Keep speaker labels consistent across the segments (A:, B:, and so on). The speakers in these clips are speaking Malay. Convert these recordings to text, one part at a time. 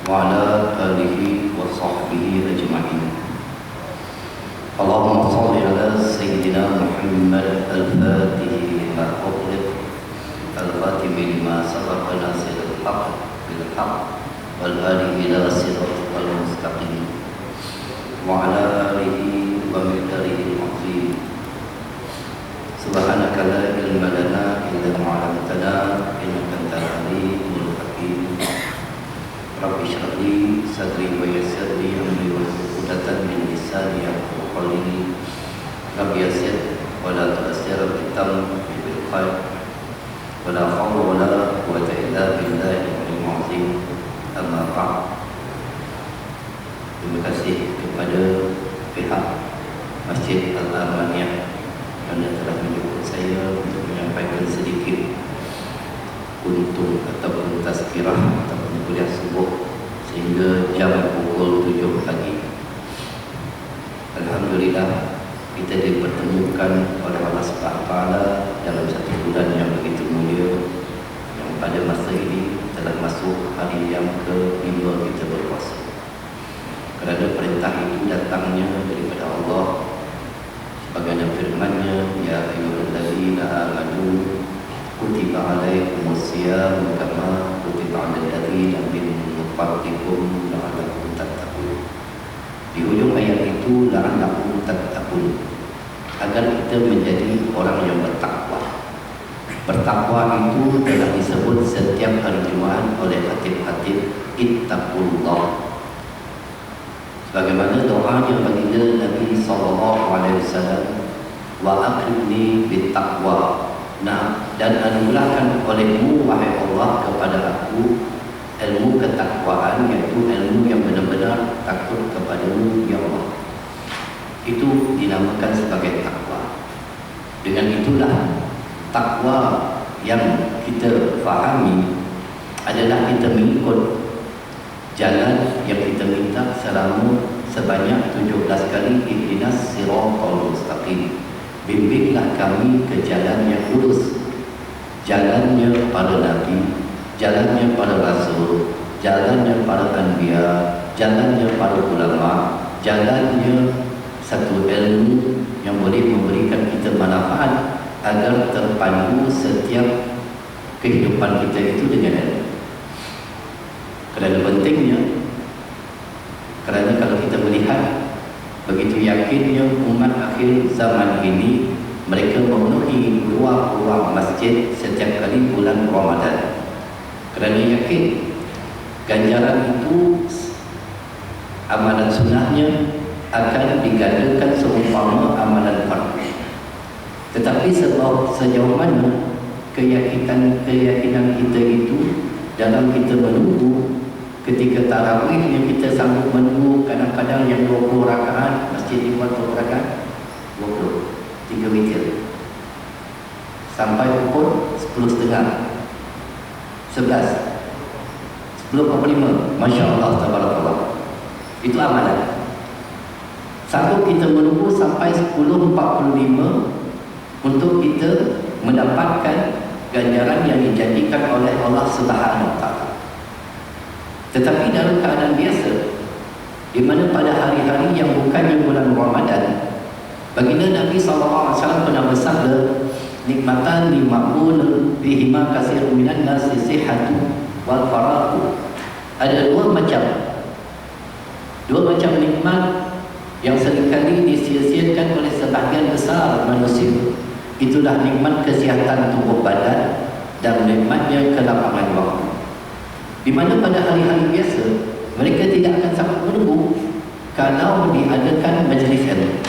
A: وعلى آله وصحبه أجمعين. اللهم صل على سيدنا محمد الفاتح لما أغلق الخاتم لما سبق ناصر الحق بالحق والهادي إلى صراطك المستقيم وعلى آله ومقداره العظيم. سبحانك لا علم لنا إلا ما علمتنا إنك أنت العليم الحكيم. رب اشرح لي صدري ويسر لي أمري واحلل عقدة من لساني يفقهوا قولي. رب يسر ولا تؤثر بالتمر بالخير ولا حول ولا قوة إلا بالله العلي العظيم. أما بعد. Terima kasih kepada pihak Masjid Al-Amaniyah kerana telah menjemput saya untuk menyampaikan sedikit untuk ataupun tazkirah ataupun kuliah subuh sehingga jam pukul 7 pagi. Alhamdulillah kita dipertemukan oleh Allah SWT dalam satu bulan yang begitu mulia, yang pada masa ini telah masuk hari yang ke-5 kita berpuasa. Kerana perintah itu datangnya daripada Allah sebagaimana firman-Nya, ya ayyuhallazina amanu kutiba alaikumus shiyam kama kutiba 'alal ladzina min qablikum la'allakum tattaqun. Di ujung ayat itu la'allakum tattaqun, agar kita menjadi orang yang bertakwa. Bertakwa itu telah disebut setiap hari Jumaat oleh khatib-khatib ittaqullah. Bagaimana doanya baginda Nabi SAW, wa aqrimni bittaqwa. Nah, dan anugerahkan olehmu wahai Allah kepada aku ilmu ketakwaan, iaitu ilmu yang benar-benar takut kepadamu ya Allah. Itu dinamakan sebagai takwa. Dengan itulah takwa yang kita fahami adalah kita mengikut jalan yang kita minta selama sebanyak 17 kali, ihdinas siratal mustaqim. Bimbinglah kami ke jalan yang lurus, jalannya para nabi, jalannya para rasul, jalannya para anbiya, jalannya para ulama, jalannya satu ilmu yang boleh memberikan kita manfaat agar terpandu setiap kehidupan kita itu dengan ilmu. Kerana pentingnya, kerana kalau kita melihat begitu yakinnya umat akhir zaman ini, mereka memenuhi ruang-ruang masjid setiap kali bulan Ramadan. Kerana yakin ganjaran itu, amalan sunnahnya akan digandakan seumpama amalan fardu. Tetapi sejauh mana keyakinan kita itu dalam kita menunggu. Ketika tarawih yang kita sanggup menunggu, kadang-kadang yang 20 rakaat, masjid dibuat 20 rakaat, 20, 3 witir sampai pukul 10.30, 11, 10.45, Masya Allah, tabarakallah. Itu amalan. Sanggup kita menunggu sampai 10.45 untuk kita mendapatkan ganjaran yang dijanjikan oleh Allah Subhanahu wa Ta'ala. Tetapi dalam keadaan biasa, di mana pada hari-hari yang bukannya bulan Ramadan, baginda Nabi SAW pernah bersabda, nikmatan lima'un bihima kasirun minan nasi sihatu wal farahu. Ada dua macam nikmat yang seringkali disia-siakan oleh sebahagian besar manusia. Itulah nikmat kesihatan tubuh badan dan nikmatnya kelapangan waktu. Di mana pada hari-hari biasa mereka tidak akan sangat menunggu kalau diadakan majlis ilmu.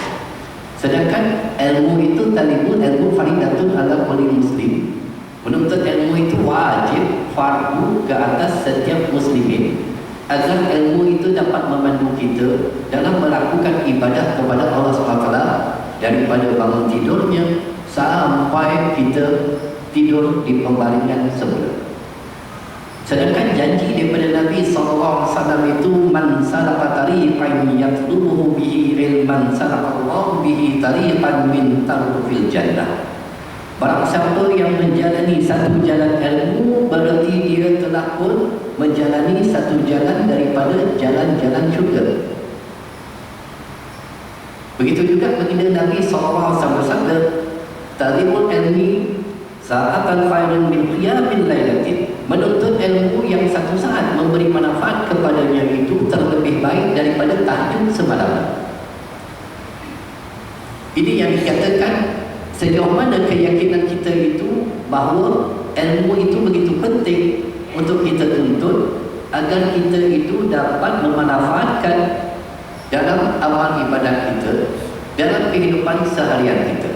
A: Sedangkan ilmu itu talibul ilmu faridatun ala kulli muslim. Menuntut ilmu itu wajib, fardu ke atas setiap muslimin, agar ilmu itu dapat memandu kita dalam melakukan ibadah kepada Allah SWT daripada bangun tidurnya sampai kita tidur di pembaringan semula. Sedangkan janji daripada Nabi SAW itu, man salaka tariqan yatlubuhu bihi ilman salaqallahu bihi tariqan min tarfil jannah. Barang siapa yang menjalani satu jalan ilmu, berarti dia telah pun menjalani satu jalan daripada jalan-jalan syurga. Begitu juga baginda Nabi SAW bersabda, "Talibul ilmi sa'atan khairun min qiyamil lailatin." Menuntut ilmu yang satu saat memberi manfaat kepadanya itu terlebih baik daripada tahajud semalam. Ini yang dikatakan sejauh mana keyakinan kita itu bahawa ilmu itu begitu penting untuk kita tuntut agar kita itu dapat memanfaatkan dalam amal ibadat kita, dalam kehidupan seharian kita.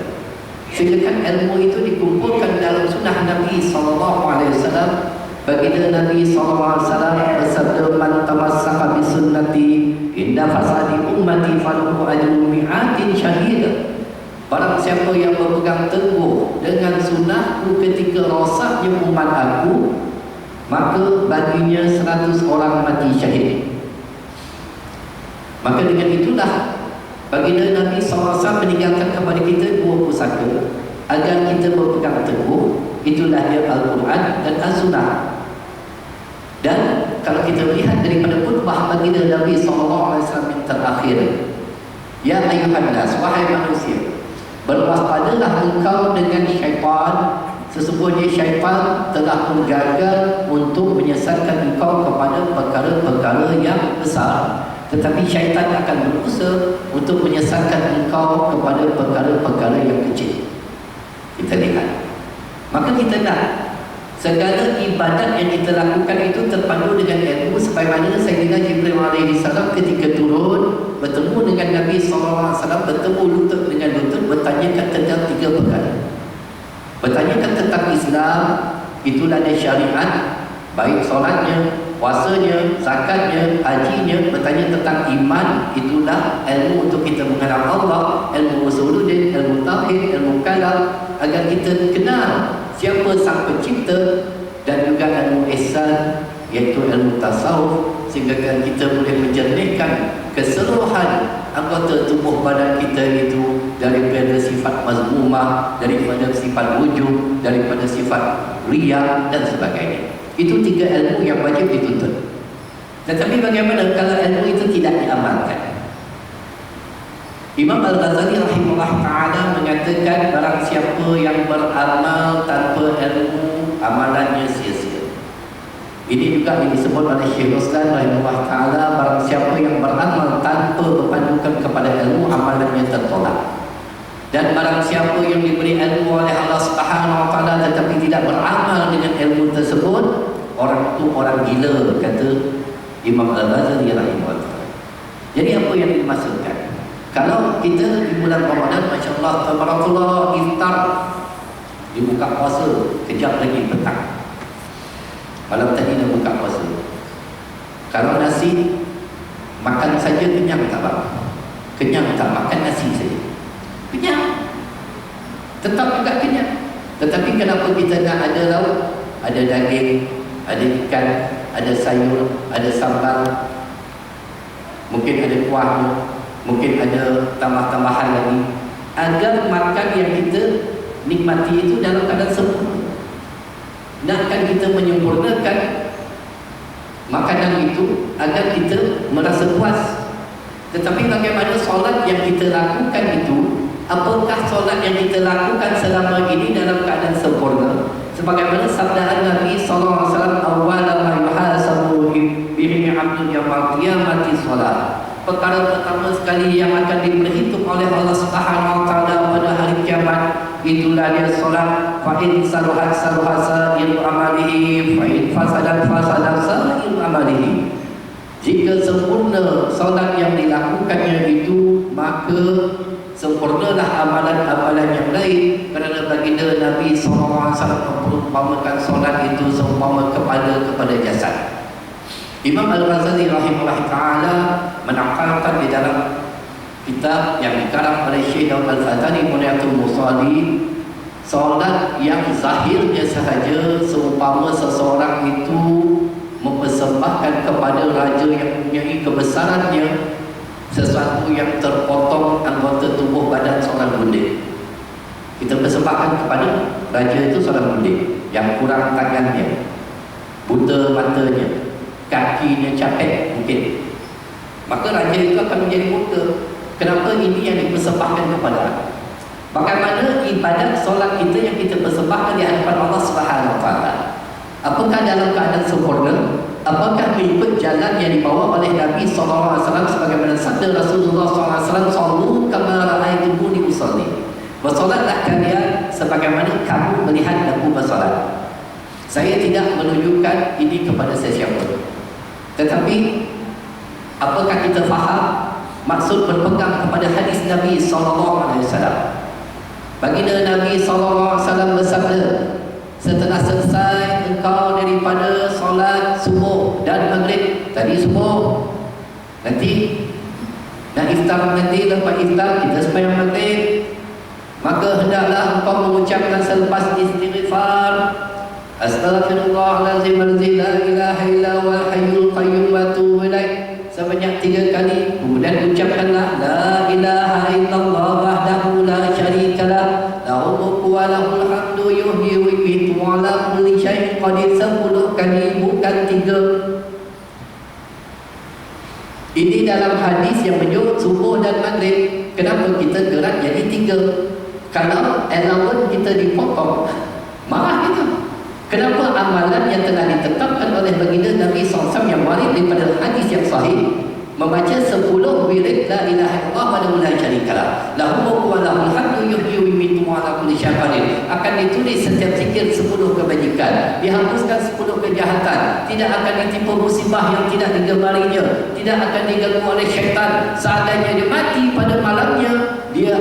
A: Sehingga kan ilmu itu dikumpulkan dalam sunnah Nabi SAW. Baginda Nabi SAW bersabda, "Man tamassaka bi sunnati inda fasadi ummati falahu ajru mi'atin syahida." Barang siapa yang berpegang teguh dengan sunnahku ketika rosaknya umat aku, maka baginya 100 orang mati syahid. Maka dengan itulah baginda Nabi SAW meninggalkan kepada kita dua pusaka agar kita berpegang teguh. Itulah dia Al-Quran dan As-Sunnah. Dan kalau kita lihat daripada khutbah baginda Nabi SAW yang terakhir, "Ya ayuhan nas, wahai manusia, berwaspadalah engkau dengan syaitan. Sesungguhnya syaitan telah menggagal untuk menyesatkan engkau kepada perkara-perkara yang besar. Tetapi syaitan akan berusaha untuk menyesatkan engkau kepada perkara-perkara yang kecil." Kita lihat. Maka kita nak segala ibadat yang kita lakukan itu terpandu dengan ilmu, sebagaimana Sayyidina Jibril alaihissalam ketika turun bertemu dengan Nabi SAW, bertemu lutut dengan lutut, bertanyakan tentang 3 perkara. Bertanyakan tentang Islam, itulah dia syariat, baik solatnya, puasanya, zakatnya, hajinya. Bertanya tentang iman, itulah ilmu untuk kita mengenal Allah, ilmu usuluddin, ilmu tauhid, ilmu kalam, agar kita kenal siapa sang pencipta, dan juga ilmu ihsan, iaitu ilmu tasawuf, sehingga kita boleh menjernihkan keseluruhan anggota tubuh badan kita itu daripada sifat mazmumah, daripada sifat wujud, daripada sifat riya dan sebagainya. Itu 3 ilmu yang wajib dituntut. Tetapi bagaimana kalau ilmu itu tidak diamalkan? Imam Al-Ghazali rahimahullah ta'ala mengatakan, barang siapa yang beramal tanpa ilmu, amalannya sia-sia. Ini juga disebut oleh Syekh Ruslan rahimahullah ta'ala, barang siapa yang beramal tanpa berpandukan kepada ilmu, amalannya tertolak. Dan barang siapa yang diberi ilmu oleh Allah Subhanahu wa ta'ala tetapi tidak beramal dengan ilmu tersebut, orang itu orang gila, kata Imam Al-Ghazali rahimahullah ta'ala. Jadi apa yang dimaksudkan? Kalau kita di bulan Ramadan, Masya Allah, tabarakallah, iftar, dibuka puasa, kejap lagi petang, malam tadi dah buka puasa. Kalau nasi, makan saja kenyang tak bang? Kenyang tak, makan nasi saja kenyang, tetap juga kenyang. Tetapi kenapa kita nak ada lauk, ada daging, ada ikan, ada sayur, ada sambal, mungkin ada kuahnya, mungkin ada tambah-tambahan lagi, agar makan yang kita nikmati itu dalam keadaan sempurna. Nakkan kita menyempurnakan makanan itu agar kita merasa puas. Tetapi bagaimana solat yang kita lakukan itu, apakah solat yang kita lakukan selama ini dalam keadaan sempurna? Sebagaimana sabda Nabi SAW, "Awwala ma yuhasabu bihi 'abdun yawmal qiyamati shalah." Perkara pertama sekali yang akan diperhitung oleh Allah Subhanahu wa ta'ala pada hari kiamat, itulah dia solat. Fa in saluhat saluha sa'iru amalihi, fa in fasadat fasadat sa'iru amalihi. Jika sempurna solat yang dilakukannya itu, maka sempurnalah amalan-amalan yang lain. Kerana baginda Nabi SAW merumpamakan solat itu seumpama kepada jasad. Imam Al-Ghazali rahimahullah ta'ala menakalkan di dalam kitab yang dikarang oleh Syekh Daud Al-Fatani Muniatul Musali, solat yang zahirnya sahaja seumpama seseorang itu mempersembahkan kepada raja yang mempunyai kebesarannya sesuatu yang terpotong anggota tubuh badan seorang budik. Kita persembahkan kepada raja itu seorang budik yang kurang tangannya, buta matanya, kakinya capek mungkin, maka raja itu akan menjadi murka. Kenapa ini yang dipersembahkan kepada aku? Bagaimana ibadat solat kita yang kita persembahkan di hadapan Allah Subhanahu Wa Taala? Apakah dalam keadaan sempurna? Apakah mengikut jalan yang dibawa oleh Nabi SAW sebagaimana sabda Rasulullah SAW, "Sallu kama ra'aitumuni usalli." Bersolatlah kalian sebagaimana kamu melihat aku bersolat. Saya tidak menunjukkan ini kepada sesiapa, tetapi apakah kita faham maksud berpegang kepada hadis Nabi SAW? Baginda Nabi SAW bersabda, setelah selesai engkau daripada solat subuh dan maghrib, tadi subuh, nanti nak iftar, nanti lepas iftar kita sembahyang maghrib, maka hendaklah engkau mengucapkan selepas istighfar, astaghfirullahalazim allazi la ilaha illa huwal hayyul qayyum wa atubu ilaih, sebanyak 3 kali. Kemudian ucapkanlah la ilaha illallah wahdahu la syarikalah, lahul mulku wa lahul hamdu yuhyi wa yumiitu wa ala kulli syai'in qadir, 10 kali, bukan 3. Ini dalam hadis yang menyebut subuh dan maghrib. Kenapa kita gerak jadi 3? Kalau elemen kita dipotong, marah kita. Kenapa amalan yang telah ditetapkan oleh baginda Nabi SAW yang warid daripada hadis yang sahih, membaca 10 wirid la ilaha illallah wa la syarikalah, lahul mulku wa lahul hamdu yuhyi wa yumiitu wa ala kulli syai'in qadir, akan ditulis setiap zikir 10 kebajikan, dihapuskan 10 kejahatan, tidak akan ditimpa musibah yang tidak digemarinya, tidak akan diganggu oleh syaitan. Seandainya dia mati pada malamnya, dia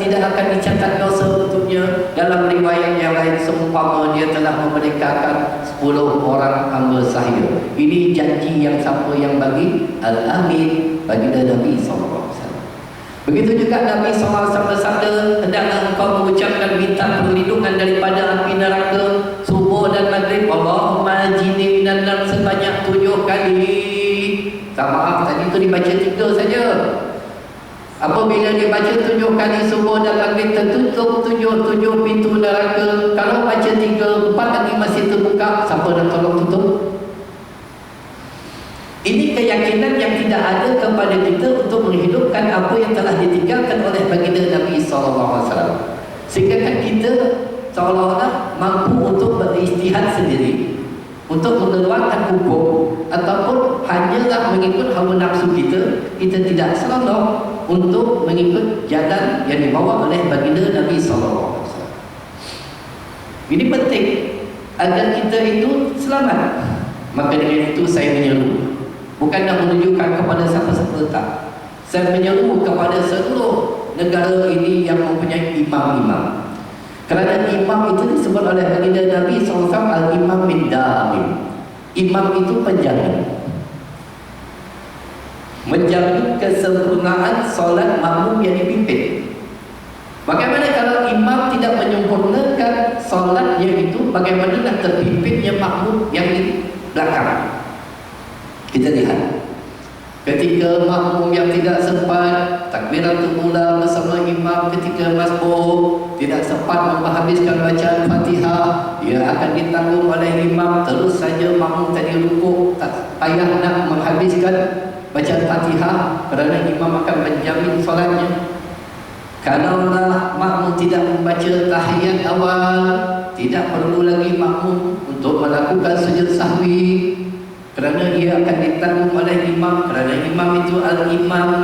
A: tidak akan dicatat dosa untuknya. Dalam riwayat yang lain, seumpama dia telah memerdekakan 10 orang hamba sahaya. Ini janji yang siapa yang bagi? Al-Amin, baginda Nabi SAW. Begitu juga Nabi SAW bersabda, hendaklah engkau mengucapkan minta perlindungan daripada api neraka subuh dan maghrib, Allahumma ajini minan nar, sebanyak 7 kali. Tak maaf, tadi itu dibaca 3 saja. Apabila dibaca 7 kali subuh dan maghrib, tertutup 7 pintu neraka. Kalau baca 3, 4 lagi masih terbuka, siapa nak tolong tutup? Ini keyakinan yang tidak ada kepada kita untuk menghidupkan apa yang telah ditinggalkan oleh baginda Nabi SAW. Sehingga kan kita seolah-olah mampu untuk beristihad sendiri, untuk mengeluarkan hukum, ataupun hanyalah mengikut hawa nafsu kita. Kita tidak selalu untuk mengikut jalan yang dibawa oleh baginda Nabi SAW. Ini penting agar kita itu selamat. Maka dengan itu saya menyeru, bukan nak menunjukkan kepada siapa-siapa, tak. Saya menyeru kepada seluruh negara ini yang mempunyai imam-imam. Kerana imam itu disebut oleh baginda Nabi SAW al-imam min damim. Imam itu penjamin, menjamin kesempurnaan solat makmum yang dipimpin. Bagaimana kalau imam tidak menyempurnakan solatnya itu, bagaimana nak terpimpinnya makmum yang di belakang? Kita lihat, ketika makmum yang tidak sempat takbiratul ula bersama imam ketika masbuk, tidak sempat menghabiskan bacaan Fatihah, dia akan ditanggung oleh imam. Terus saja makmum tadi rukuk, tak payah nak menghabiskan bacaan Fatihah kerana imam akan menjamin solatnya. Kalaulah makmum tidak membaca tahiyat awal, tidak perlu lagi makmum untuk melakukan sujud sahwi, kerana ia akan ditanggung oleh imam. Kerana imam itu al-imam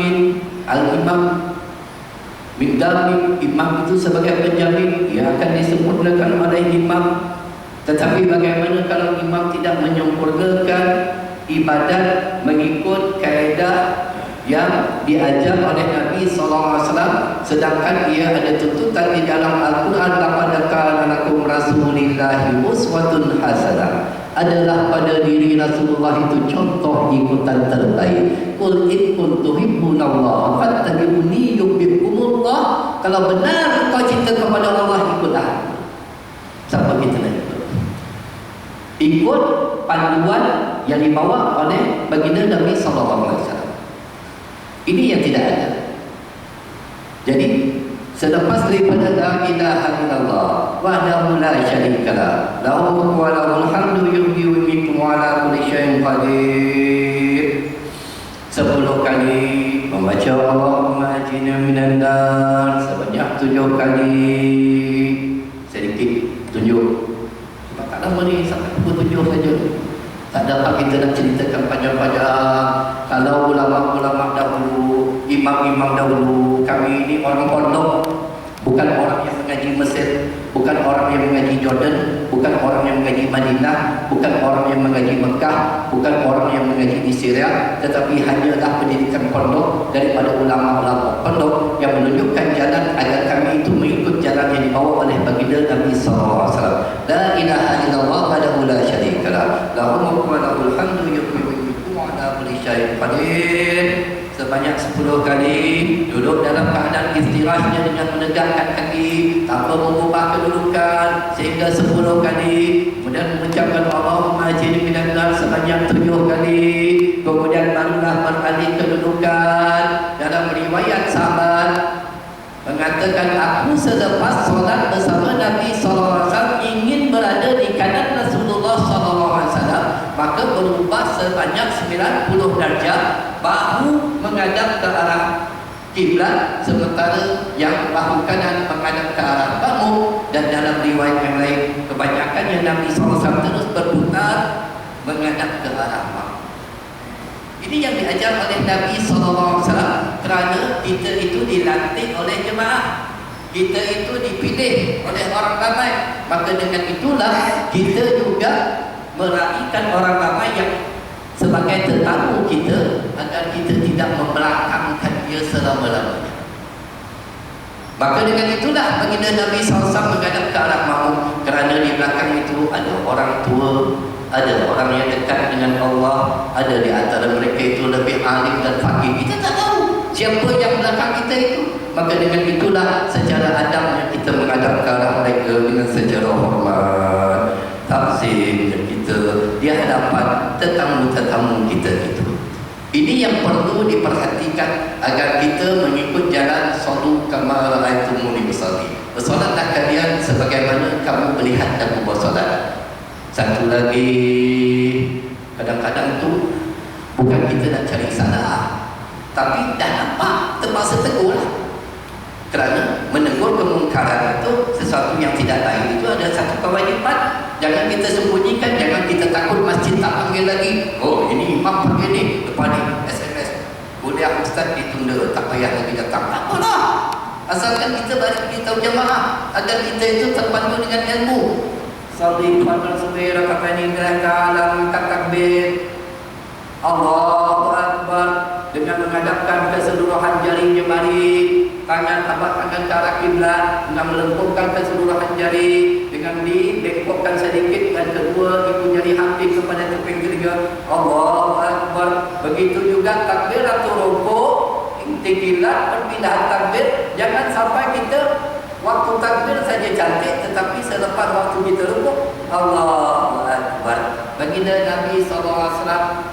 A: min damim, imam itu sebagai penjamin, ia akan disempurnakan oleh imam. Tetapi bagaimana kalau imam tidak menyempurnakan ibadat mengikut kaedah yang diajar oleh Nabi SAW, sedangkan ia ada tuntutan di dalam Al-Quran, laqad kana lakum rasulillahi uswatun hasanah, adalah pada diri Rasulullah itu contoh ikutan terbaik. Qul in kuntum tuhibbunallaha fattabi'uni yuhibbukumullah. Kalau benar kau cinta kepada Allah, ikutlah. Siapa kita nak ikut? Ikut panduan yang dibawa oleh baginda Nabi SAW. Ini yang tidak ada. Jadi Selepas daripada la ilaha illallah wahdahu la syarikalah lahu mulku wa lahul hamdu yuhyi wa yumiitu wa ala kulli syai'in qadir. 10 kali membaca Allahumma ajina minan nar sebanyak 7 kali. Sedikit tunjuk. Sebab tak lama ni sampai pukul 7 saja. Tak dapat kita nak ceritakan panjang-panjang. Kalau ulama-ulama dahulu, imam-imam dahulu, kami ini orang pondok, bukan orang yang mengaji Mesir, bukan orang yang mengaji Jordan, bukan orang yang mengaji Madinah, bukan orang yang mengaji Mekah, bukan orang yang mengaji di Syria, tetapi hanyalah pendidikan pondok daripada ulama-ulama pondok yang menunjukkan jalan agar kami itu mengikut jalan yang dibawa oleh baginda Nabi SAW. La ilaha illallah wahdahu la syarikalah lahu mulku wa lahul hamdu yuhyi wa yumiitu wa ala kulli syai'in qadir. Sebanyak 10 kali. Duduk dalam keadaan istirahnya dengan menegakkan kaki tanpa mengubah kedudukan sehingga 10 kali. Kemudian mengucapkan Allahumma ajini minan nar sebanyak 7 kali. Kemudian barulah beralih kedudukan. Dalam riwayat sahabat mengatakan, aku selepas solat bersama Nabi SAW ingin berada di kanan Rasulullah SAW, maka berubah sebanyak 90 darjah, bahu menghadap ke arah kiblat sementara yang bahu kanan menghadap ke arah bahu. Dan dalam riwayat yang lain, kebanyakannya Nabi SAW terus berputar menghadap ke arah bahu. Ini yang diajar oleh Nabi SAW kerana kita itu dilantik oleh jemaah. Kita itu dipilih oleh orang ramai. Maka dengan itulah kita juga meraihkan orang ramai yang sebagai tetamu kita agar kita tidak membelakangkan dia selama-lamanya. Maka dengan itulah baginda Nabi SAW menghadap ke arah makmum kerana di belakang itu ada orang tua, ada orang yang dekat dengan Allah, ada di antara mereka itu lebih alim dan faqih. Kita tak tahu siapa yang belakang kita itu. Maka dengan itulah secara adabnya kita menghadap ke arah mereka dengan secara hormat, takzim kita di hadapan tetamu-tetamu kita itu. Ini yang perlu diperhatikan agar kita mengikut jalan sallu kama ra'aitumuni usalli. Bersolatlah kalian sebagaimana kamu melihat aku bersolat. Satu lagi, kadang-kadang tu bukan kita nak cari salah, tapi dah nampak terpaksa tegur lah. Kerana menegur kemungkaran itu sesuatu yang tidak baik, itu ada satu kewajipan. Jangan kita sembunyikan, jangan kita takut masjid tak panggil lagi. Oh, ini imam panggil ni, lepas ni SMS, kuliah ustaz ditunda, tak payah lagi datang. Tak apalah, asalkan kita balik beritahu jemaah agar kita itu terpandu dengan ilmu. Salli fadl subhi raka'ataini alam takbir Allahu Akbar dengan menghadapkan keseluruhan jari jemari, tangan tapak tangan ke arah kiblat, dengan melengkungkan keseluruhan jari, dengan dibengkokkan sedikit dan kedua ibu jari hampir kepada keping ketiga. Allahu Akbar. Begitu juga takbiratul rukuk, intikilat, perpindahan takbir. Jangan sampai kita waktu takbir saja cantik, tetapi selepas waktu kita rukuk, Allahu Akbar. Baginda Nabi SAW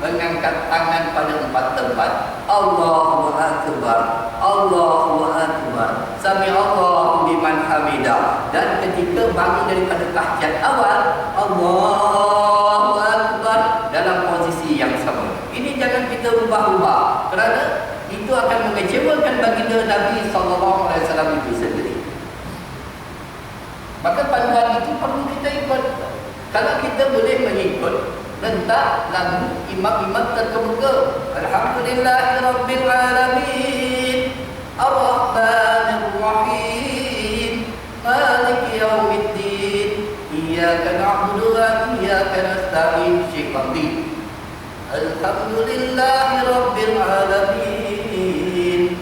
A: mengangkat tangan pada 4 tempat. Allahu Akbar, Allahu Akbar, Sami Allahu liman hamidah. Dan ketika bangun daripada tahiyat awal, Allahu Akbar dalam posisi yang sama. Ini jangan kita ubah-ubah, kerana itu akan mengecewakan baginda Nabi SAW itu sendiri. Maka panduan itu perlu kita ikut. Kalau kita boleh mengikut rentak lagu imam-imam terkemuka, Alhamdulillahirabbil alamin, Ar-Rahmanir Rahim, Maliki yaumiddin, Iyyaka na'budu wa iyyaka nasta'in. Syekh Fahmi. Alhamdulillahirabbil alamin,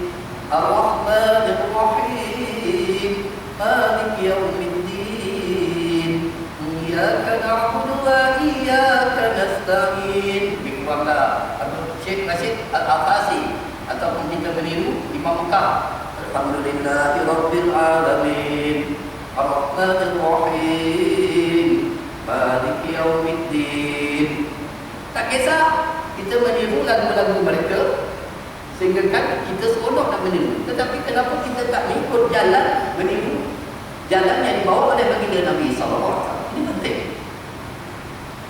A: Ar-Rahmanir Rahim, Maliki yaumiddin, Iyyaka na'budu wa iyyaka nasta'in. Bikumlah Syekh Rashid Al-Afasi ataupun kita meniru Imam Mekah. Alhamdulillahirabbil alamin, Ar-Rahmanir Rahim, Maliki yaumiddin. Tak kisah kita meniru lagu-lagu mereka Sehingga kan kita seronok nak meniru. Tetapi kenapa kita tak mengikut jalan meniru? Jalan yang dibawa oleh baginda Nabi SAW. Ini penting.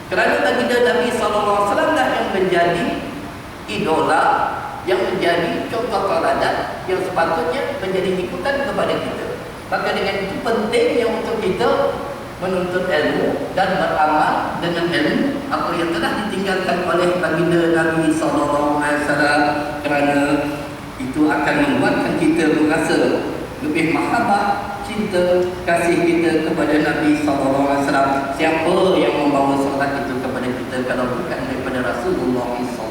A: Kerana baginda Nabi SAW lah yang menjadi idola, yang menjadi contoh teladan, yang sepatutnya menjadi ikutan kepada kita. Maka dengan itu pentingnya untuk kita menuntut ilmu dan beramal dengan ilmu apa yang telah ditinggalkan oleh baginda Nabi SAW, kerana itu akan membuatkan kita merasa lebih mahabbah, cinta, kasih kita kepada Nabi SAW. Siapa yang membawa solat itu kepada kita kalau bukan daripada Rasulullah SAW?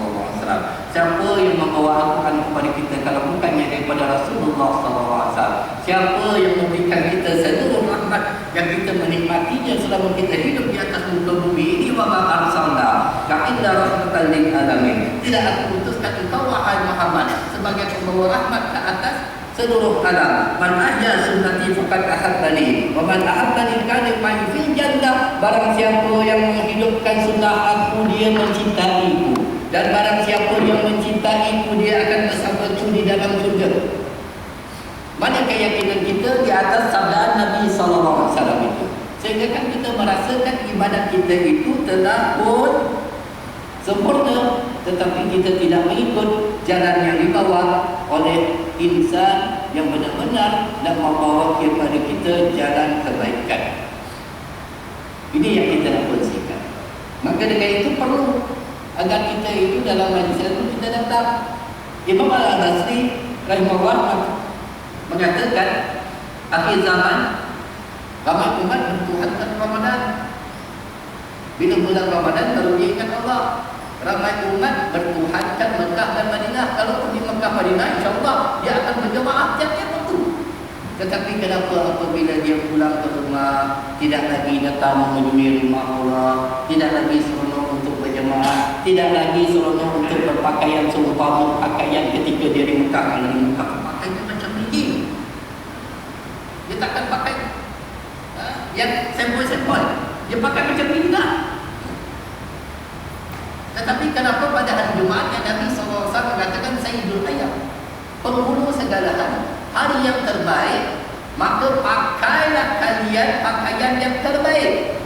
A: Siapa yang membawa Al-Quran kepada kita kalau bukannya daripada Rasulullah SAW? Siapa yang memberikan kita seluruh rahmat yang kita menikmatinya selama kita hidup di atas muka bumi ini? Wa ma arsalna ka illa rahmatan lil alamin. Tidak aku utuskan engkau wahai Muhammad sebagai pembawa rahmat ke atas seluruh alam. Man ahya sunnati faqad ahabbani wa man ahabbani kana ma'i fil jannah. Barang siapa yang menghidupkan sunnah aku, dia mencintaiku, dan barang siapa yang mencintaiku, dia akan bersamaku di dalam surga. Mana keyakinan kita di atas sabdaan Nabi SAW itu? Sehingga kan kita merasakan ibadat kita itu telah pun sempurna, tetapi kita tidak mengikut jalan yang dibawa oleh insan yang benar-benar nak membawa kepada kita jalan kebaikan. Ini yang kita nak kongsikan. Maka dengan itu perlu agar kita itu dalam majlis itu kita datang. Imam Al-Basri rahimahullah mengatakan akhir zaman ramai umat bertuhankan Ramadan. Bila bulan Ramadan baru diingat Allah. Ramai umat bertuhankan Mekah dan Madinah. Kalau pergi Mekah Madinah, insya-Allah dia akan berjemaah tiap-tiap waktu. Tetapi kenapa apabila dia pulang ke rumah tidak lagi datang mengunjungi rumah Allah, tidak lagi seronok untuk berjemaah, tidak lagi seronok untuk berpakaian seumpama pakaian ketika dia di Mekah? Kalau di Mekah pakaiannya macam ini, dia takkan pakai yang sempoi-sempoi, dia pakai macam ini dah. Tetapi kenapa pada hari Jumaat yang Nabi SAW mengatakan Sayyidul Ayyam, penghulu segala hari yang terbaik, maka pakailah kalian pakaian yang terbaik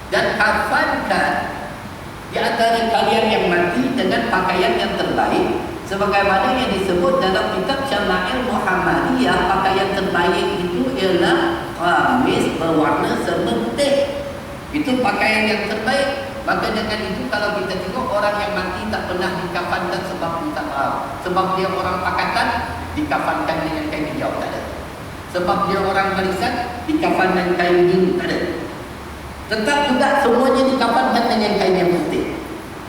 A: dan kafankan di antara kalian yang mati dengan pakaian yang terbaik, sebagaimana yang disebut dalam kitab Syama'il Muhammadiyah. Pakaian terbaik itu ialah kamis berwarna serba putih. Itu pakaian yang terbaik. Maka dengan itu kalau kita tengok orang yang mati tak pernah dikafankan sebab minta maaf, sebab dia orang pakatan, dikafankan dengan kain hijau, tak ada. Sebab dia orang barisan, dikafankan kain biru, tak ada. Tetap juga semuanya dikafankan dengan kain yang putih.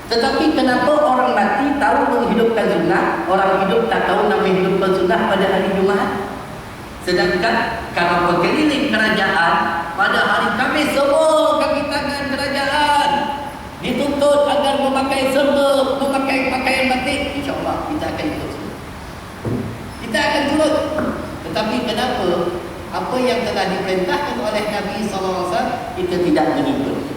A: Tetapi kenapa orang mati tahu menghidupkan sunnah, orang hidup tak tahu nak menghidupkan sunnah pada hari Jumaat? Sedangkan kalau berkeliling kerajaan pada hari Khamis, semua kaki tangan kerajaan dituntut agar memakai serba, memakai pakaian batik. InsyaAllah kita akan ikut semua. Kita akan turut. Tetapi kenapa apa yang telah diperintahkan oleh Nabi SAW kita tidak mengikut?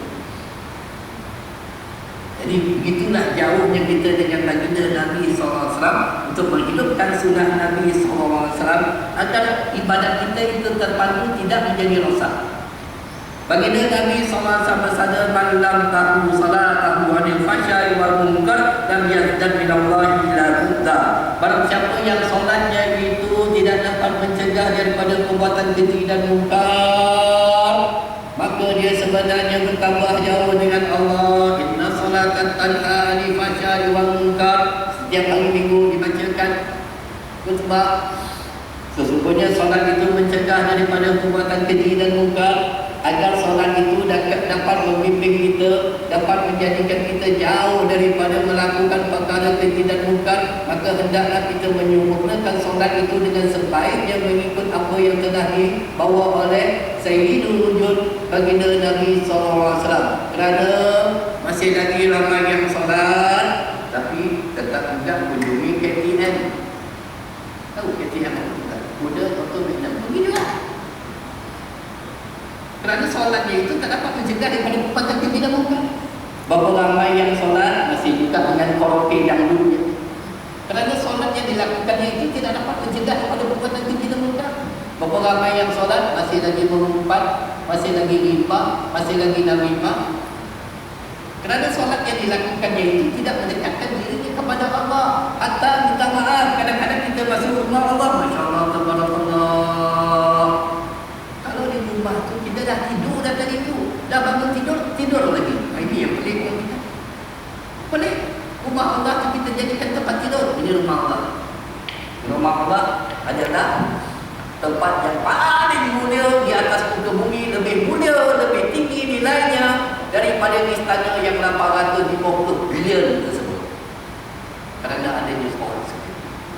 A: Jadi begitulah jauhnya kita dengan baginda Nabi SAW untuk menghidupkan sunnah Nabi SAW agar ibadat kita itu terpadu, tidak menjadi rosak. Baginda Nabi SAW bersabda, "Man lam tahu salatahu anil fahsya'i wal munkar lam yazdad minallahi illa budda." Barang siapa yang solatnya itu tidak dapat mencegah daripada perbuatan keji dan munkar, maka dia sebenarnya bertambah jauh dengan Allah. Inna salatan tanha anil fahsya'i wal munkar. Setiap hari Minggu dibacakan khutbah. Sesungguhnya solat itu mencegah daripada perbuatan keji dan munkar. Agar solat itu dapat membimbing kita, dapat menjadikan kita jauh daripada melakukan perkara keji dan munkar, maka hendaklah kita menyempurnakan solat itu dengan sebaiknya mengikut apa yang telah dibawa oleh Sayyidul Wujud baginda Nabi SAW. Kerana masih lagi ramai yang solat tapi tetap juga mengunjungi KTM. Tahu KTM apa? Kuda atau minum begitu lah. Kerana solatnya itu tak dapat mencegah daripada perbuatan keji dan munkar. Berapa ramai yang solat masih juga dengan karaoke dangdut. Kerana solat yang dilakukannya itu tidak dapat mencegah pada perbuatan keji dan munkar. Berapa ramai yang solat masih lagi mengumpat, masih lagi riba, masih lagi namimah. Kerana solat yang dilakukannya itu tidak mendekatkan dirinya kepada Allah. Hatta minta maaf, kadang-kadang kita masuk rumah Allah, Masya Allah, Tabarakallah. Kalau di rumah tu kita dah tidur dah tadi tu, dah bangun tidur lagi. Ini yang pelik pun kita. Pelik. Rumah Allah tu kita jadikan tempat tidur. Ini rumah Allah. Rumah Allah adalah tempat yang paling mulia di atas muka bumi, lebih mulia, lebih tinggi nilainya daripada istana yang 850 bilion tersebut. Kerana adanya solat,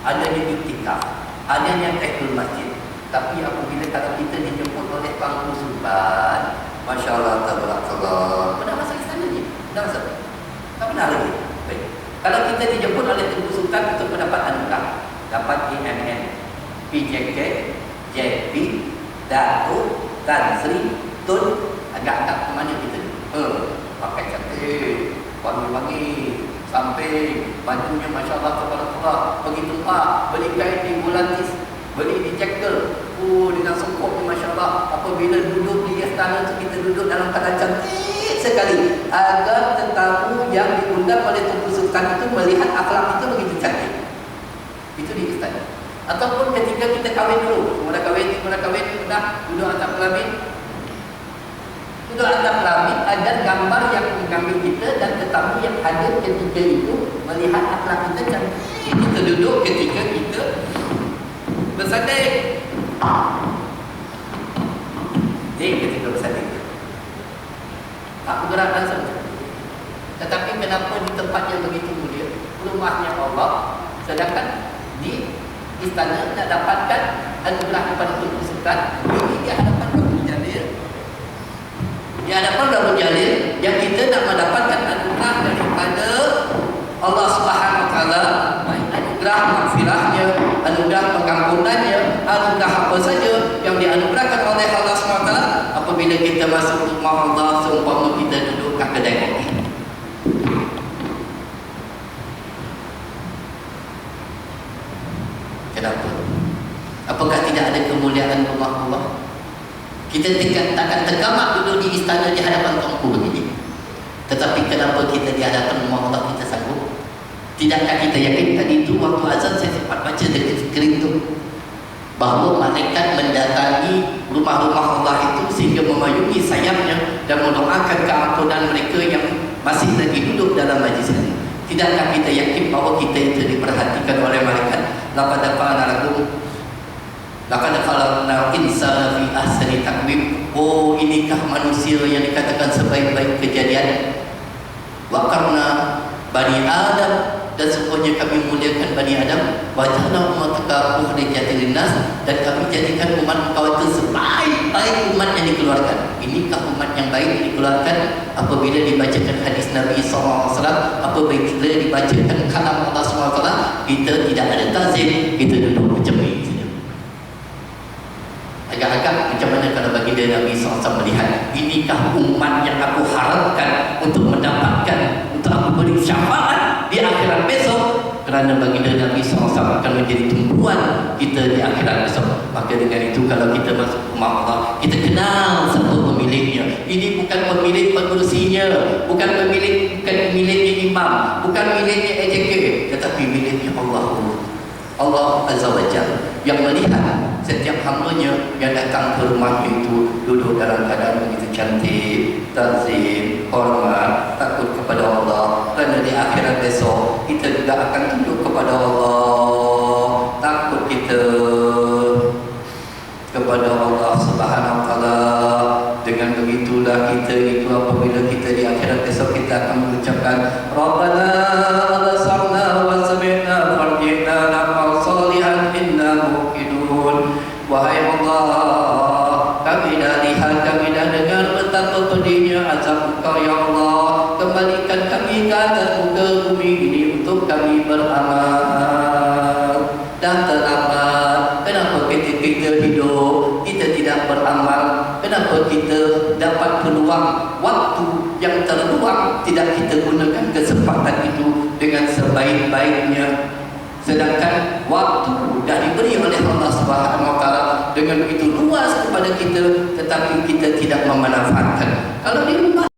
A: adanya iktikaf, adanya tahiyyatul masjid. Tapi apabila kalau kita dijemput oleh pangku sultan, Masya Allah, Tabarakallah, pernah masuk istana ni? Pernah masuk? Tak pernah lagi. Baik. Kalau kita dijemput oleh Tengku Sultan untuk mendapat anugerah, dapat AMN, PJK, JP, Datuk, Tan Sri, Tun, agak-agak ke mana kita ni? Pakai cantik, wangi-wangi, samping, bajunya Masya Allah, Tabarakallah, pergi tempat, beli kain di Bulantis, beli di Jekyll, dengan songkok ni Masya Allah. Apabila duduk di istana tu, kita duduk dalam keadaan cantik sekali, agar tetamu yang diundang oleh Tengku Sultan itu melihat akhlak itu begitu cantik. Itu di istana. Ataupun ketika kita kahwin dulu, mula kahwin, dah duduk atap kelamin, duduk atap kelamin, ada gambar yang mengambil kita dan tetamu yang hadir ketika itu melihat akhlak kita cantik. Kita duduk ketika kita bersanding. Ini ketika bersanding tak bergerak langsung. Tetapi kenapa di tempat yang begitu mulia, rumahnya Allah, sedangkan di istana nak dapatkan anugerah kepada Tengku Sultan, ini di hadapan Rabbul Jalil, di hadapan Rabbul Jalil, yang kita nak mendapatkan anugerah daripada Allah Subhanahu Wa Taala, anugerah maghfirahnya, anugerah pengampunannya, anugerah apa saja yang dianugerahkan oleh Allah Subhanahu Wa Taala. Apabila kita masuk rumah Allah, seumpama kita duduk kat kedai kopi. Kenapa? Apakah tidak ada kemuliaan rumah Allah? Kita takkan tergamak duduk di istana di hadapan Tuanku begini. Tetapi kenapa kita di hadapan rumah Allah kita sanggup? Tidakkah kita yakin tadi itu waktu azan saya sempat baca dekat skrin itu, bahawa malaikat mendatangi rumah-rumah Allah itu sehingga memayungi sayapnya dan mendoakan keampunan mereka yang masih lagi duduk dalam majlis ini. Tidakkah kita yakin bahawa kita itu diperhatikan oleh malaikat? Laqad khalaqnal insana fi ahsani taqwim. Oh, inikah manusia yang dikatakan sebaik-baik kejadian? Wa karna Bani Adam, dan sesungguhnya kami muliakan Bani Adam. Wajahna umataka ukhrijat linnas, dan kami jadikan umat engkau itu sebaik-baik umat yang dikeluarkan. Inikah umat yang baik yang dikeluarkan? Apabila dibacakan hadis Nabi SAW, apabila dibacakan kalam Allah SWT, kita tidak ada tazim, kita duduk macam ini saja. Agak-agak macam mana kalau baginda Nabi SAW melihat, inikah umat yang aku harapkan untuk mendapatkan, untuk aku beri syafaat di akhirat besok. Kerana baginda Nabi SAW akan menjadi tumpuan kita di akhirat besok. Maka dengan itu, kalau kita masuk rumah Allah, kita kenal siapa pemiliknya. Ini bukan pemilik pengurusinya, bukan miliknya imam, bukan miliknya EJK, tetapi miliknya Allah. Allah Azza wa Jalla yang melihat setiap hambanya yang datang ke rumahnya itu duduk dalam keadaan begitu cantik, tazim, hormat, takut kepada Allah. Kerana di akhirat besok kita juga akan tunduk kepada Allah, takut kita kepada Allah Subhanahu Wa Taala. Dengan begitulah kita itu apabila kita di akhirat besok kita akan mengucapkan Rabbana absarna wa sami'na farji'na na'mal salihan inna muqinun. Wahai Allah, kami dah lihat, kami dah dengar betapa pedihnya azab Engkau ya Allah. Kembalikan kami ke atas muka bumi ini untuk kami beramal. Dan terlambat, kenapa kita hidup kita tidak beramal? Kenapa kita dapat peluang waktu yang terluang tidak kita gunakan kesempatan itu dengan sebaik-baiknya? Sedangkan waktu dah diberi oleh Allah Subhanahu Wa Taala dengan begitu luas kepada kita, tetapi kita tidak memanfaatkan. Kalau di rumah